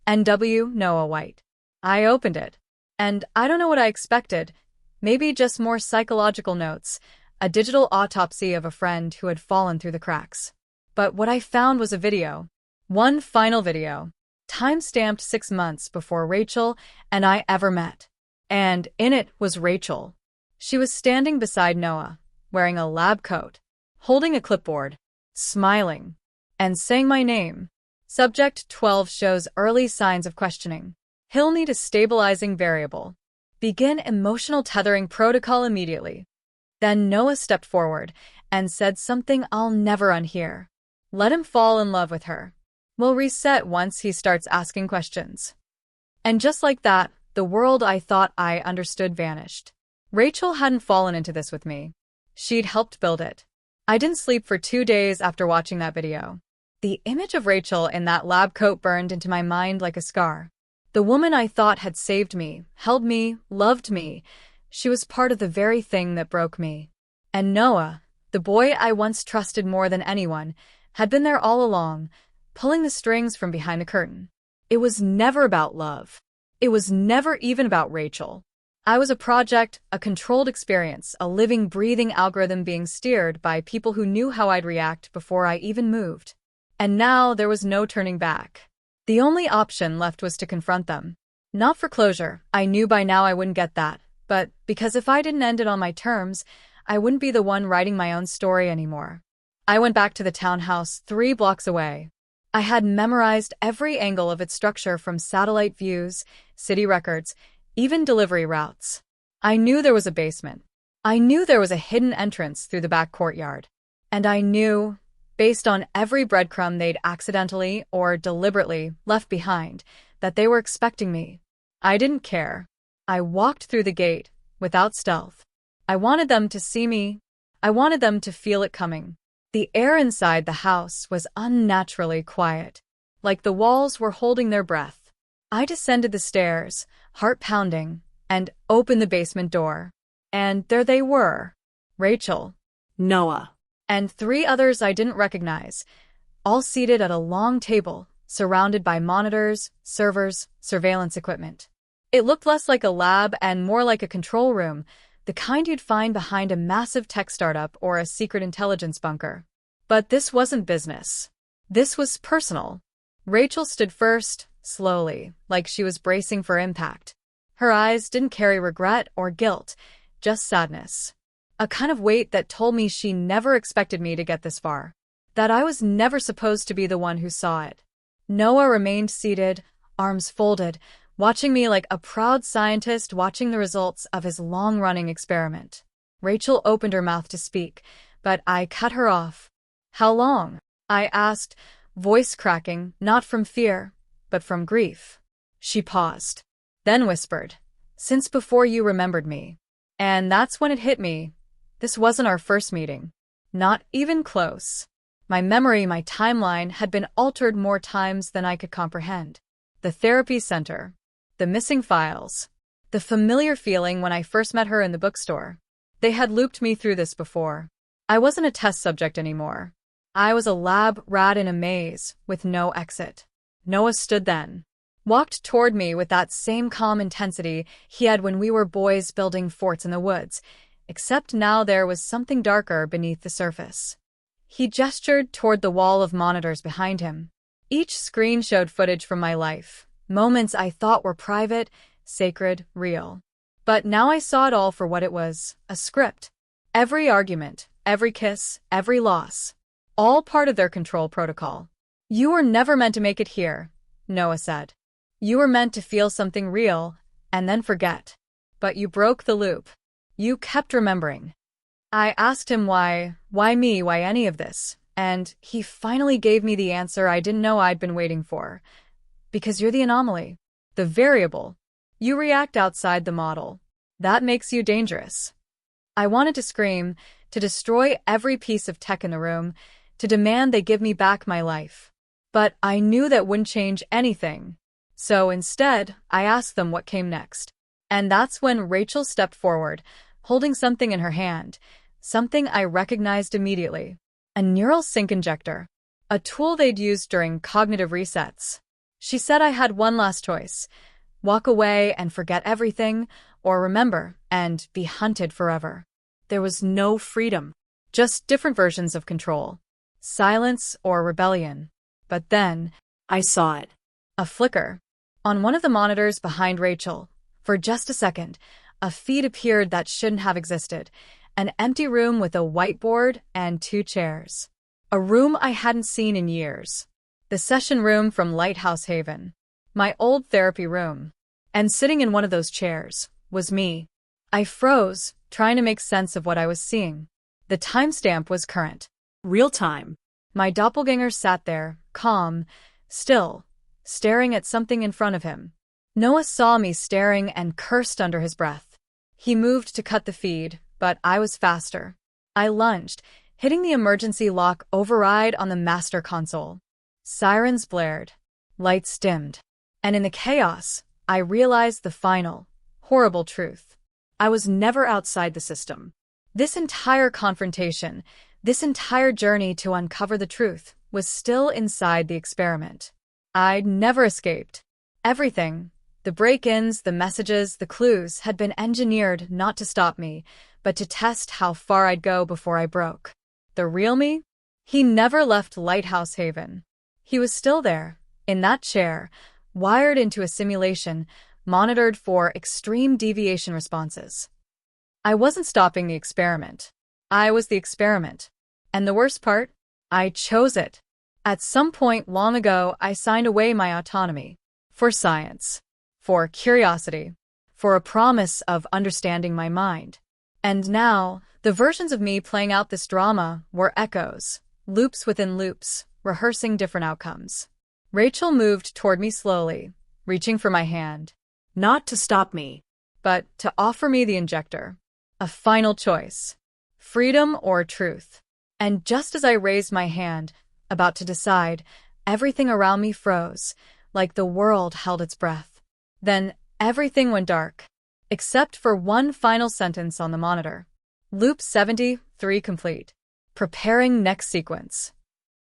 N.W. Noah White. I opened it. And I don't know what I expected. Maybe just more psychological notes, a digital autopsy of a friend who had fallen through the cracks. But what I found was a video. One final video. Time-stamped 6 months before Rachel and I ever met. And in it was Rachel. She was standing beside Noah, wearing a lab coat, holding a clipboard, smiling, and saying my name. Subject 12 shows early signs of questioning. He'll need a stabilizing variable. Begin emotional tethering protocol immediately. Then Noah stepped forward and said something I'll never unhear. Let him fall in love with her. We'll reset once he starts asking questions. And just like that, the world I thought I understood vanished. Rachel hadn't fallen into this with me. She'd helped build it. I didn't sleep for 2 days after watching that video. The image of Rachel in that lab coat burned into my mind like a scar. The woman I thought had saved me, held me, loved me. She was part of the very thing that broke me. And Noah, the boy I once trusted more than anyone, had been there all along, pulling the strings from behind the curtain. It was never about love. It was never even about Rachel. I was a project, a controlled experience, a living, breathing algorithm being steered by people who knew how I'd react before I even moved. And now there was no turning back. The only option left was to confront them. Not for closure, I knew by now I wouldn't get that, but because if I didn't end it on my terms, I wouldn't be the one writing my own story anymore. I went back to the townhouse 3 blocks away. I had memorized every angle of its structure from satellite views, city records, even delivery routes. I knew there was a basement. I knew there was a hidden entrance through the back courtyard. And I knew, based on every breadcrumb they'd accidentally or deliberately left behind, that they were expecting me. I didn't care. I walked through the gate, without stealth. I wanted them to see me. I wanted them to feel it coming. The air inside the house was unnaturally quiet, like the walls were holding their breath. I descended the stairs, heart pounding, and opened the basement door. And there they were. Rachel, Noah, and 3 others I didn't recognize, all seated at a long table, surrounded by monitors, servers, surveillance equipment. It looked less like a lab and more like a control room, the kind you'd find behind a massive tech startup or a secret intelligence bunker. But this wasn't business. This was personal. Rachel stood first, slowly, like she was bracing for impact. Her eyes didn't carry regret or guilt, just sadness. A kind of weight that told me she never expected me to get this far. That I was never supposed to be the one who saw it. Noah remained seated, arms folded, watching me like a proud scientist watching the results of his long-running experiment. Rachel opened her mouth to speak, but I cut her off. "How long?" I asked, voice cracking, not from fear, but from grief. She paused, then whispered, "Since before you remembered me." And that's when it hit me. This wasn't our first meeting. Not even close. My memory, my timeline, had been altered more times than I could comprehend. The therapy center. The missing files. The familiar feeling when I first met her in the bookstore. They had looped me through this before. I wasn't a test subject anymore. I was a lab rat in a maze, with no exit. Noah stood then. Walked toward me with that same calm intensity he had when we were boys building forts in the woods, except now there was something darker beneath the surface. He gestured toward the wall of monitors behind him. Each screen showed footage from my life, moments I thought were private, sacred, real. But now I saw it all for what it was, a script. Every argument, every kiss, every loss. All part of their control protocol. "You were never meant to make it here," Noah said. "You were meant to feel something real, and then forget. But you broke the loop. You kept remembering." I asked him why me, why any of this, and he finally gave me the answer I didn't know I'd been waiting for. "Because you're the anomaly. The variable. You react outside the model. That makes you dangerous." I wanted to scream, to destroy every piece of tech in the room, to demand they give me back my life. But I knew that wouldn't change anything. So instead, I asked them what came next. And that's when Rachel stepped forward, holding something in her hand, something I recognized immediately. A neural sync injector. A tool they'd used during cognitive resets. She said I had one last choice. Walk away and forget everything, or remember and be hunted forever. There was no freedom. Just different versions of control. Silence or rebellion. But then, I saw it. A flicker. On one of the monitors behind Rachel, for just a second, a feed appeared that shouldn't have existed. An empty room with a whiteboard and 2 chairs. A room I hadn't seen in years. The session room from Lighthouse Haven. My old therapy room. And sitting in one of those chairs was me. I froze, trying to make sense of what I was seeing. The timestamp was current. Real time. My doppelganger sat there, calm, still, staring at something in front of him. Noah saw me staring and cursed under his breath. He moved to cut the feed, but I was faster. I lunged, hitting the emergency lock override on the master console. Sirens blared. Lights dimmed. And in the chaos, I realized the final, horrible truth. I was never outside the system. This entire confrontation, this entire journey to uncover the truth, was still inside the experiment. I'd never escaped. Everything, the break-ins, the messages, the clues, had been engineered not to stop me, but to test how far I'd go before I broke. The real me? He never left Lighthouse Haven. He was still there, in that chair, wired into a simulation, monitored for extreme deviation responses. I wasn't stopping the experiment. I was the experiment. And the worst part? I chose it. At some point long ago, I signed away my autonomy. For science. For curiosity. For a promise of understanding my mind. And now, the versions of me playing out this drama were echoes, loops within loops, rehearsing different outcomes. Rachel moved toward me slowly, reaching for my hand. Not to stop me, but to offer me the injector. A final choice. Freedom or truth. And just as I raised my hand, about to decide, everything around me froze, like the world held its breath. Then everything went dark, except for one final sentence on the monitor. Loop 73 complete. Preparing next sequence.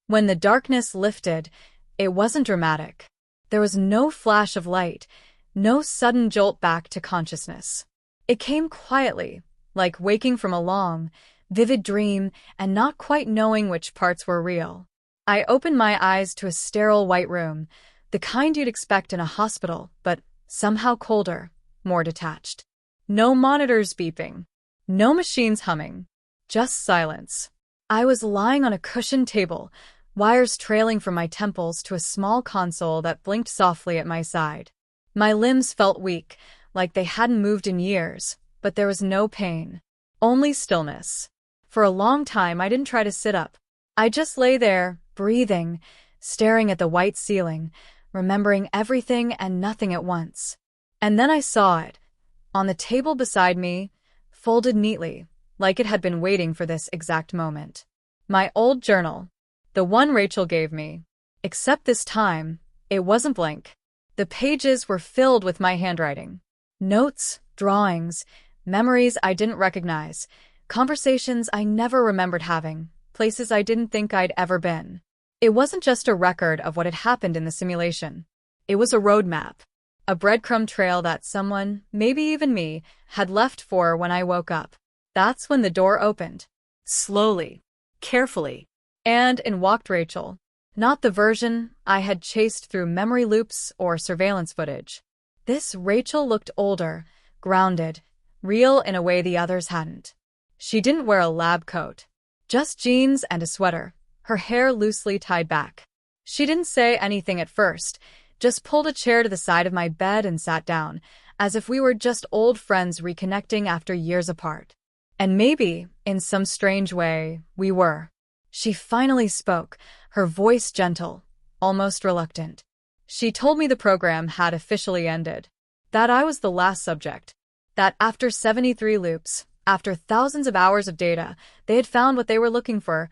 When the darkness lifted, it wasn't dramatic. There was no flash of light, no sudden jolt back to consciousness. It came quietly, like waking from a long, vivid dream and not quite knowing which parts were real. I opened my eyes to a sterile white room, the kind you'd expect in a hospital, but somehow colder, more detached. No monitors beeping. No machines humming. Just silence. I was lying on a cushioned table, wires trailing from my temples to a small console that blinked softly at my side. My limbs felt weak, like they hadn't moved in years, but there was no pain. Only stillness. For a long time, I didn't try to sit up. I just lay there, breathing, staring at the white ceiling, remembering everything and nothing at once. And then I saw it. On the table beside me, folded neatly, like it had been waiting for this exact moment. My old journal. The one Rachel gave me. Except this time, it wasn't blank. The pages were filled with my handwriting. Notes, drawings, memories I didn't recognize, conversations I never remembered having, places I didn't think I'd ever been. It wasn't just a record of what had happened in the simulation. It was a roadmap. A breadcrumb trail that someone, maybe even me, had left for when I woke up. That's when the door opened. slowly, carefully. And in walked Rachel. Not the version I had chased through memory loops or surveillance footage. This Rachel looked older, grounded, real in a way the others hadn't. She didn't wear a lab coat. Just jeans and a sweater, her hair loosely tied back. She didn't say anything at first, just pulled a chair to the side of my bed and sat down, as if we were just old friends reconnecting after years apart. And maybe, in some strange way, we were. She finally spoke, her voice gentle, almost reluctant. She told me the program had officially ended. That I was the last subject. That after 73 loops, after thousands of hours of data, they had found what they were looking for,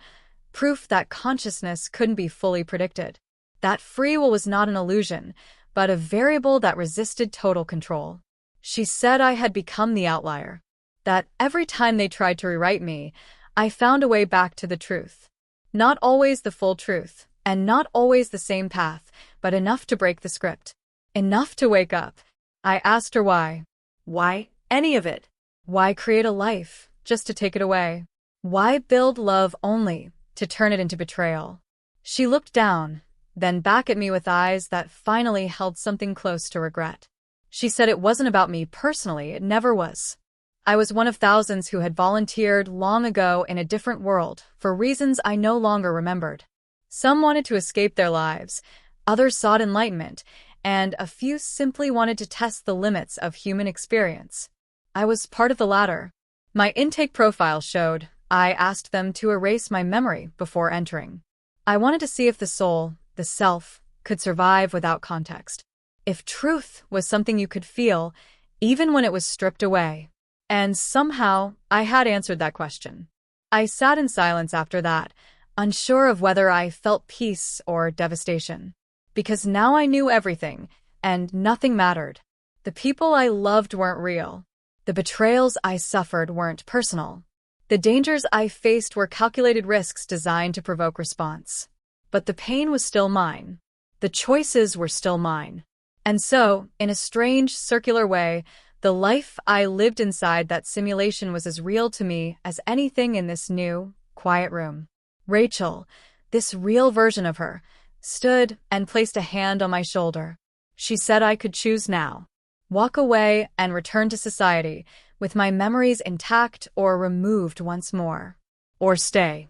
proof that consciousness couldn't be fully predicted. That free will was not an illusion, but a variable that resisted total control. She said I had become the outlier. That every time they tried to rewrite me, I found a way back to the truth. Not always the full truth, and not always the same path, but enough to break the script. Enough to wake up. I asked her why. Why any of it? Why create a life, just to take it away? Why build love only, to turn it into betrayal? She looked down, then back at me with eyes that finally held something close to regret. She said it wasn't about me personally, it never was. I was one of thousands who had volunteered long ago in a different world, for reasons I no longer remembered. Some wanted to escape their lives, others sought enlightenment, and a few simply wanted to test the limits of human experience. I was part of the latter. My intake profile showed I asked them to erase my memory before entering. I wanted to see if the soul, the self, could survive without context. If truth was something you could feel, even when it was stripped away. And somehow, I had answered that question. I sat in silence after that, unsure of whether I felt peace or devastation. Because now I knew everything, and nothing mattered. The people I loved weren't real. The betrayals I suffered weren't personal. The dangers I faced were calculated risks designed to provoke response. but the pain was still mine. The choices were still mine. And so, in a strange, circular way, the life I lived inside that simulation was as real to me as anything in this new, quiet room. Rachel, this real version of her, stood and placed a hand on my shoulder. She said I could choose now. Walk away and return to society, with my memories intact or removed once more. Or stay.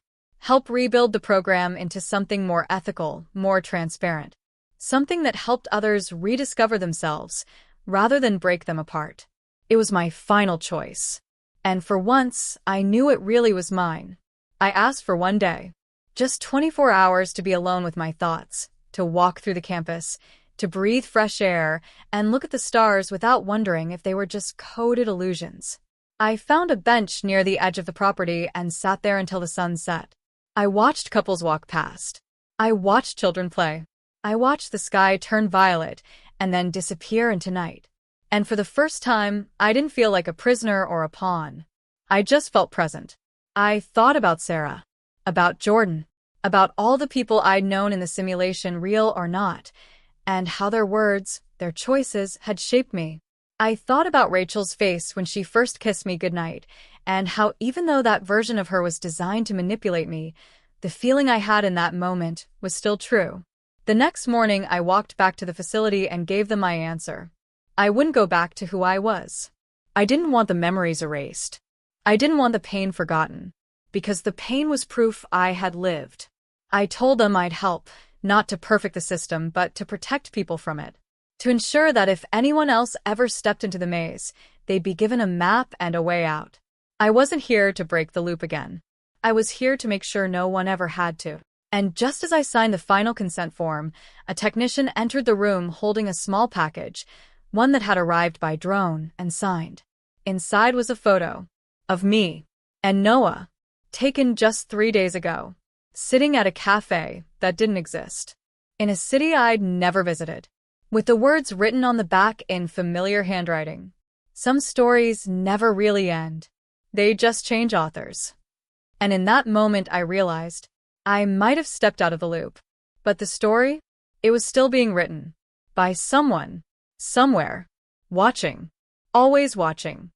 Help rebuild the program into something more ethical, more transparent. Something that helped others rediscover themselves, rather than break them apart. It was my final choice. And for once, I knew it really was mine. I asked for one day. Just 24 hours to be alone with my thoughts, to walk through the campus, to breathe fresh air, and look at the stars without wondering if they were just coded illusions. I found a bench near the edge of the property and sat there until the sun set. I watched couples walk past. I watched children play. I watched the sky turn violet and then disappear into night. And for the first time, I didn't feel like a prisoner or a pawn. I just felt present. I thought about Sarah, about Jordan, about all the people I'd known in the simulation, real or not, and how their words, their choices, had shaped me. I thought about Rachel's face when she first kissed me goodnight, and how even though that version of her was designed to manipulate me, the feeling I had in that moment was still true. The next morning, I walked back to the facility and gave them my answer. I wouldn't go back to who I was. I didn't want the memories erased. I didn't want the pain forgotten, because the pain was proof I had lived. I told them I'd help, not to perfect the system, but to protect people from it. To ensure that if anyone else ever stepped into the maze, they'd be given a map and a way out. I wasn't here to break the loop again. I was here to make sure no one ever had to. And just as I signed the final consent form, a technician entered the room holding a small package, one that had arrived by drone and signed. Inside was a photo of me and Noah, taken just 3 days ago, sitting at a cafe that didn't exist, in a city I'd never visited, with the words written on the back in familiar handwriting. Some stories never really end. They just change authors. And in that moment I realized I might have stepped out of the loop, but the story, it was still being written. By someone, somewhere, watching, always watching.